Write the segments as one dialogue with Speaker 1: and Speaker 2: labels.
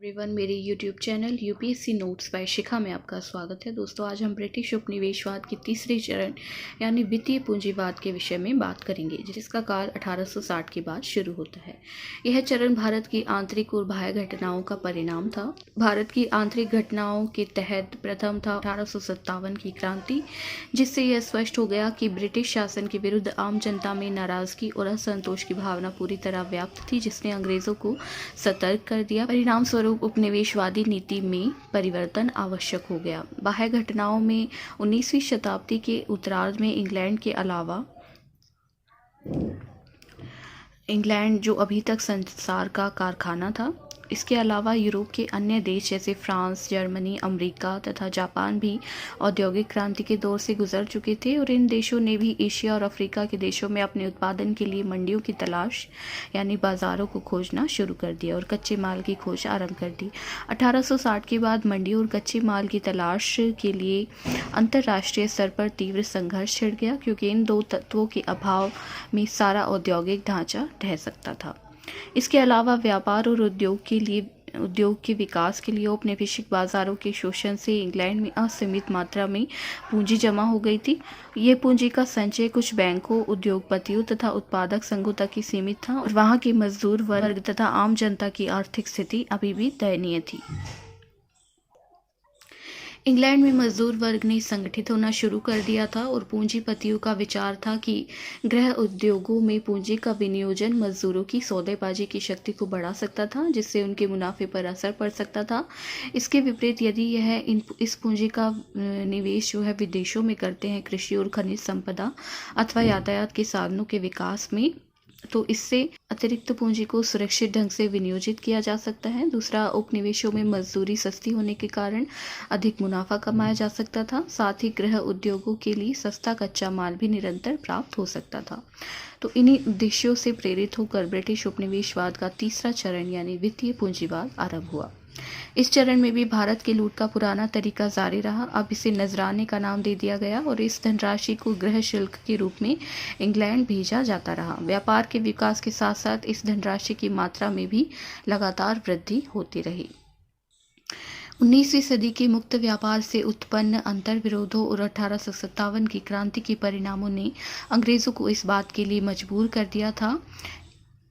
Speaker 1: Everyone, मेरे YouTube channel UPSC notes by Shikha में आपका स्वागत है। दोस्तों, आज हम ब्रिटिश उपनिवेशवाद के तीसरे चरण यानी वित्तीय पूंजीवाद के विषय में बात करेंगे, जिसका काल 1860 के बाद शुरू होता है। यह चरण भारत की आंतरिक और बाह्य घटनाओं का परिणाम था। भारत की आंतरिक घटनाओं के तहत प्रथम था 1857 की क्रांति, जिससे यह स्पष्ट हो गया कि ब्रिटिश शासन के विरुद्ध आम जनता में नाराजगी और असंतोष की भावना पूरी तरह व्याप्त थी, जिसने अंग्रेजों को सतर्क कर दिया। परिणाम स्वरूप उपनिवेशवादी नीति में परिवर्तन आवश्यक हो गया। बाह्य घटनाओं में 19वीं शताब्दी के उत्तरार्ध में इंग्लैंड जो अभी तक संसार का कारखाना था, इसके अलावा यूरोप के अन्य देश जैसे फ्रांस, जर्मनी, अमेरिका तथा जापान भी औद्योगिक क्रांति के दौर से गुजर चुके थे और इन देशों ने भी एशिया और अफ्रीका के देशों में अपने उत्पादन के लिए मंडियों की तलाश यानी बाजारों को खोजना शुरू कर दिया और कच्चे माल की खोज आरंभ कर दी। 1860 के बाद मंडियों और कच्चे माल की तलाश के लिए अंतर्राष्ट्रीय स्तर पर तीव्र संघर्ष छिड़ गया, क्योंकि इन दो तत्वों के अभाव में सारा औद्योगिक ढांचा ढह सकता था। इसके अलावा व्यापार और उद्योग के विकास के लिए औपनिवेशिक बाजारों के शोषण से इंग्लैंड में असीमित मात्रा में पूंजी जमा हो गई थी। ये पूंजी का संचय कुछ बैंकों, उद्योगपतियों तथा उत्पादक संघों तक ही सीमित था और वहां के मजदूर वर्ग तथा आम जनता की आर्थिक स्थिति अभी भी दयनीय थी। इंग्लैंड में मजदूर वर्ग ने संगठित होना शुरू कर दिया था और पूंजीपतियों का विचार था कि गृह उद्योगों में पूंजी का विनियोजन मजदूरों की सौदेबाजी की शक्ति को बढ़ा सकता था, जिससे उनके मुनाफे पर असर पड़ सकता था। इसके विपरीत यदि इस पूंजी का निवेश जो है विदेशों में करते हैं कृषि और खनिज संपदा अथवा यातायात के साधनों के विकास में, तो इससे अतिरिक्त पूंजी को सुरक्षित ढंग से विनियोजित किया जा सकता है। दूसरा, उपनिवेशों में मजदूरी सस्ती होने के कारण अधिक मुनाफा कमाया जा सकता था। साथ ही गृह उद्योगों के लिए सस्ता कच्चा माल भी निरंतर प्राप्त हो सकता था। तो इन्हीं उद्देश्यों से प्रेरित होकर ब्रिटिश उपनिवेशवाद का तीसरा चरण यानी वित्तीय पूंजीवाद आरंभ हुआ। इस चरण में भी भारत के लूट का पुराना तरीका जारी रहा। अब इसे नजराने का नाम दे दिया गया और इस धनराशि को गृह शुल्क के रूप में इंग्लैंड भेजा जाता रहा। व्यापार के विकास के साथ साथ इस धनराशि की मात्रा में भी लगातार वृद्धि होती रही। 19वीं सदी के मुक्त व्यापार से उत्पन्न अंतर्विरोधों और 1857 की क्रांति के परिणामों ने अंग्रेजों को इस बात के लिए मजबूर कर दिया था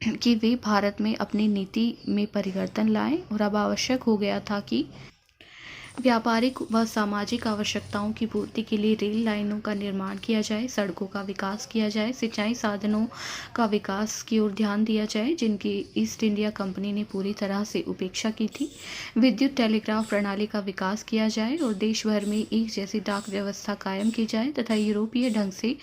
Speaker 1: कि वे भारत में अपनी नीति में परिवर्तन लाएं और अब आवश्यक हो गया था कि व्यापारिक व सामाजिक आवश्यकताओं की पूर्ति के लिए रेल लाइनों का निर्माण किया जाए, सड़कों का विकास किया जाए, सिंचाई साधनों का विकास की ओर ध्यान दिया जाए, जिनकी ईस्ट इंडिया कंपनी ने पूरी तरह से उपेक्षा की थी। विद्युत टेलीग्राफ प्रणाली का विकास किया जाए और देश भर में एक जैसी डाक व्यवस्था कायम की जाए तथा यूरोपीय ढंग से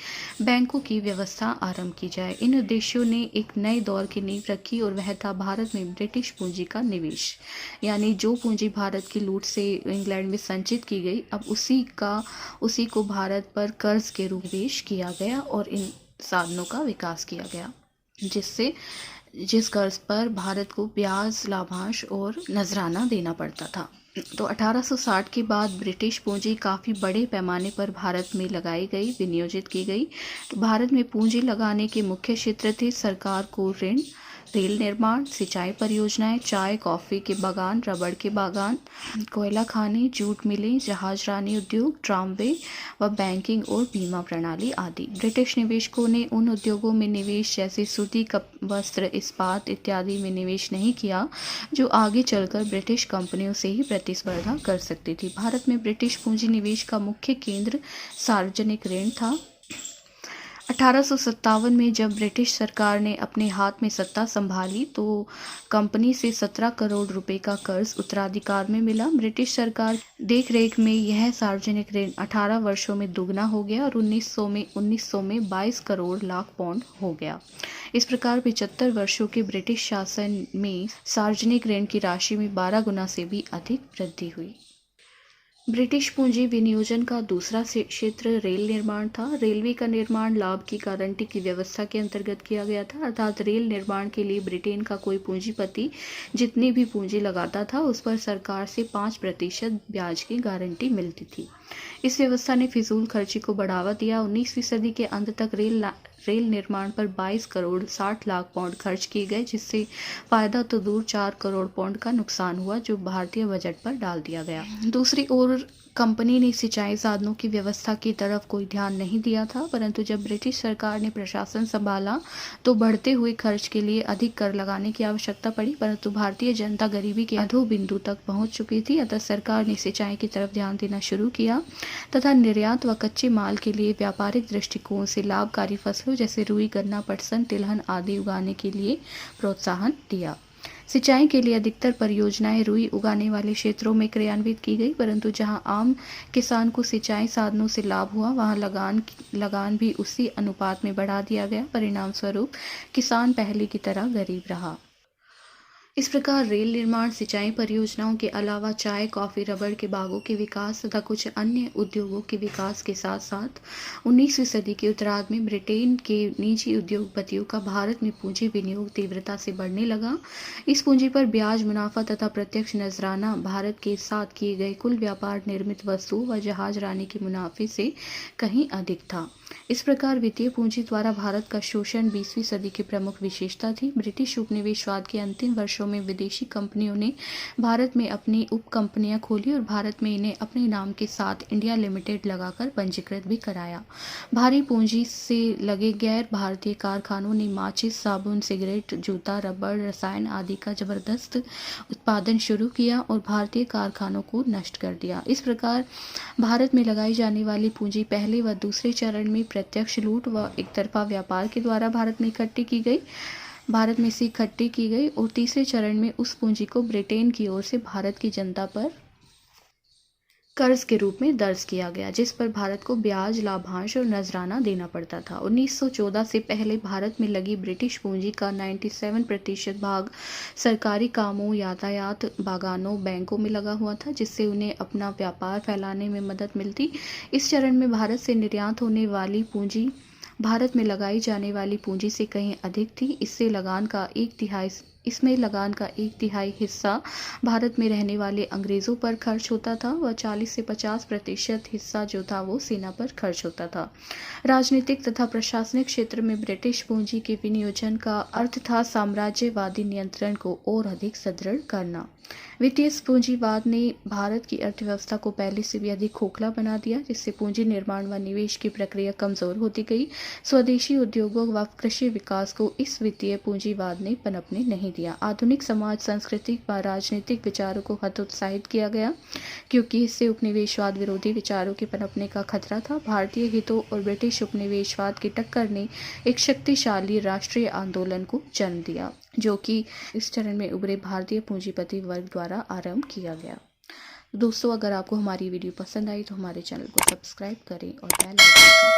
Speaker 1: बैंकों की व्यवस्था आरंभ की जाए। इन उद्देश्यों ने एक नए दौर की नींव रखी और वह था भारत में ब्रिटिश पूंजी का निवेश, यानी जो पूंजी भारत की लूट से इंग्लैंड में संचित की गई, अब उसी को भारत पर कर्ज के रूप में पेश किया गया और इन साधनों का विकास किया गया, जिस कर्ज पर भारत को ब्याज, लाभांश और नजराना देना पड़ता था। तो 1860 के बाद ब्रिटिश पूंजी काफ़ी बड़े पैमाने पर भारत में लगाई गई, विनियोजित की गई। तो भारत में पूंजी लगाने के मुख्य क्षेत्र थे सरकार को ऋण, रेल निर्माण, सिंचाई परियोजनाएं, चाय कॉफ़ी के बागान, रबड़ के बागान, कोयला खाने, जूट मिलें, जहाजरानी उद्योग, ट्रामवे व बैंकिंग और बीमा प्रणाली आदि। ब्रिटिश निवेशकों ने उन उद्योगों में निवेश जैसे सूती, वस्त्र, इस्पात इत्यादि में निवेश नहीं किया जो आगे चलकर ब्रिटिश कंपनियों से ही प्रतिस्पर्धा कर सकती थी। भारत में ब्रिटिश पूंजी निवेश का मुख्य केंद्र सार्वजनिक ऋण था। 1857 में जब ब्रिटिश सरकार ने अपने हाथ में सत्ता संभाली तो कंपनी से 17 करोड़ रुपए का कर्ज उत्तराधिकार में मिला। ब्रिटिश सरकार देखरेख में यह सार्वजनिक ऋण 18 वर्षों में दुगना हो गया और 1900 में 22 करोड़ लाख पाउंड हो गया। इस प्रकार 75 वर्षों के ब्रिटिश शासन में सार्वजनिक ऋण की राशि में 12 गुना से भी अधिक वृद्धि हुई। ब्रिटिश पूंजी विनियोजन का दूसरा क्षेत्र रेल निर्माण था। रेलवे का निर्माण लाभ की गारंटी की व्यवस्था के अंतर्गत किया गया था, अर्थात रेल निर्माण के लिए ब्रिटेन का कोई पूंजीपति जितनी भी पूंजी लगाता था उस पर सरकार से 5% ब्याज की गारंटी मिलती थी। इस व्यवस्था ने फिजूल खर्ची को बढ़ावा दिया। 19वीं सदी के अंत तक रेल निर्माण पर 22 करोड़ 60 लाख पाउंड खर्च किए गए, जिससे फायदा तो दूर 4 करोड़ पाउंड का नुकसान हुआ, जो भारतीय बजट पर डाल दिया गया। दूसरी ओर कंपनी ने सिंचाई साधनों की व्यवस्था की तरफ कोई ध्यान नहीं दिया था, परंतु जब ब्रिटिश सरकार ने प्रशासन संभाला तो बढ़ते हुए खर्च के लिए अधिक कर लगाने की आवश्यकता पड़ी, परंतु भारतीय जनता गरीबी के अधो बिंदु तक पहुंच चुकी थी। अतः सरकार ने सिंचाई की तरफ ध्यान देना शुरू किया तथा निर्यात व कच्चे माल के लिए व्यापारिक दृष्टिकोण से लाभकारी फसलों जैसे रुई, गन्ना, पटसन, तिलहन आदि उगाने के लिए प्रोत्साहन दिया। सिंचाई के लिए अधिकतर परियोजनाएं रुई उगाने वाले क्षेत्रों में क्रियान्वित की गई, परंतु जहां आम किसान को सिंचाई साधनों से लाभ हुआ, वहां लगान भी उसी अनुपात में बढ़ा दिया गया। परिणाम स्वरूप किसान पहले की तरह गरीब रहा। इस प्रकार रेल निर्माण, सिंचाई परियोजनाओं के अलावा चाय, कॉफी, रबड़ के बागों के विकास तथा कुछ अन्य उद्योगों के विकास के साथ साथ 19वीं सदी के उत्तरार्ध में ब्रिटेन के निजी उद्योगपतियों का भारत में पूंजी विनियोग तीव्रता से बढ़ने लगा। इस पूंजी पर ब्याज, मुनाफा तथा प्रत्यक्ष नजराना भारत के साथ किए गए कुल व्यापार, निर्मित वस्तुओं व जहाज रानी के मुनाफे से कहीं अधिक था। इस प्रकार वित्तीय पूंजी द्वारा भारत का शोषण 20वीं सदी की प्रमुख विशेषता थी। ब्रिटिश उपनिवेशवाद के अंतिम वर्षों में विदेशी कंपनियों ने भारत में अपनी उप कंपनियां खोली और भारत में इन्हें अपने नाम के साथ इंडिया लिमिटेड लगाकर पंजीकृत भी कराया। भारी पूंजी से लगे गैर भारतीय कारखानों ने माचिस, साबुन, सिगरेट, जूता, रबड़, रसायन आदि का जबरदस्त उत्पादन शुरू किया और भारतीय कारखानों को नष्ट कर दिया। इस प्रकार भारत में लगाई जाने वाली पूंजी पहले व दूसरे चरण में प्रत्यक्ष लूट व एकतरफा व्यापार के द्वारा भारत में से इकट्ठी की गई और तीसरे चरण में उस पूंजी को ब्रिटेन की ओर से भारत की जनता पर कर्ज के रूप में दर्ज किया गया, जिस पर भारत को ब्याज, लाभांश और नजराना देना पड़ता था। 1914 से पहले भारत में लगी ब्रिटिश पूंजी का 97% भाग सरकारी कामों, यातायात, बागानों, बैंकों में लगा हुआ था, जिससे उन्हें अपना व्यापार फैलाने में मदद मिलती। इस चरण में भारत से निर्यात होने वाली पूंजी भारत में लगाई जाने वाली पूंजी से कहीं अधिक थी। इसमें लगान का 1/3 हिस्सा भारत में रहने वाले अंग्रेजों पर खर्च होता था व 40 से 50% हिस्सा जो था वो सेना पर खर्च होता था। राजनीतिक तथा प्रशासनिक क्षेत्र में ब्रिटिश पूंजी के विनियोजन का अर्थ था साम्राज्यवादी नियंत्रण को और अधिक सुदृढ़ करना। वित्तीय पूंजीवाद ने भारत की अर्थव्यवस्था को पहले से भी अधिक खोखला बना दिया, जिससे पूंजी निर्माण व निवेश की प्रक्रिया कमजोर होती गई। स्वदेशी उद्योगों व कृषि विकास को इस वित्तीय पूंजीवाद ने पनपने नहीं दिया। आधुनिक समाज, सांस्कृतिक व राजनीतिक विचारों को हतोत्साहित किया गया, क्योंकि इससे उपनिवेशवाद विरोधी विचारों के पनपने का खतरा था। भारतीय हितों और ब्रिटिश उपनिवेशवाद की टक्कर ने एक शक्तिशाली राष्ट्रीय आंदोलन को जन्म दिया, जो कि इस चरण में उभरे भारतीय पूंजीपति वर्ग द्वारा आरंभ किया गया। दोस्तों, अगर आपको हमारी वीडियो पसंद आई तो हमारे चैनल को सब्सक्राइब करें और बेल आइकन